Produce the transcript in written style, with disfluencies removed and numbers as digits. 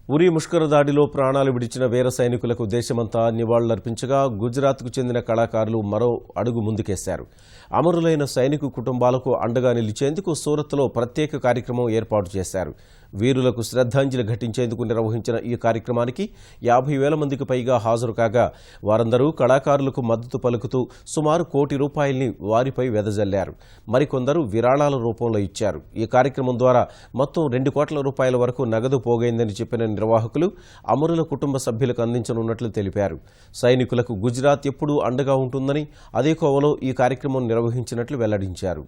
ఉరి ముష్కర దాడిలో ప్రాణాలు విడిచిన వీర సైనికులకు దేశమంతా నివాళులర్పించగా గుజరాత్కు చెందిన కళాకారులు మరో అడుగు ముందుకేశారు. అమరులైన సైనికు కుటుంబాలకు అండగా నిలిచేందుకు సూరత్లో ప్రత్యేక కార్యక్రమం ఏర్పాటు చేశారు. వీరులకు శ్రద్ధాంజలి ఘటించేందుకు నిర్వహించిన ఈ కార్యక్రమానికి 50,000 మందికి పైగా హాజరు కాగా వారందరూ కళాకారులకు మద్దతు పలుకుతూ సుమారు ₹1 కోటి వారిపై వెదజల్లారు. మరికొందరు విరాళాల రూపంలో ఇచ్చారు. ఈ కార్యక్రమం ద్వారా మొత్తం ₹2 కోట్ల వరకు నగదు పోగైందని చెప్పిన నిర్వాహకులు అమరుల కుటుంబ సభ్యులకు అందించనున్నట్లు తెలిపారు. సైనికులకు గుజరాత్ ఎప్పుడూ అండగా ఉంటుందని అదే కోవలో ఈ కార్యక్రమం నిర్వహించినట్లు వెల్లడించారు.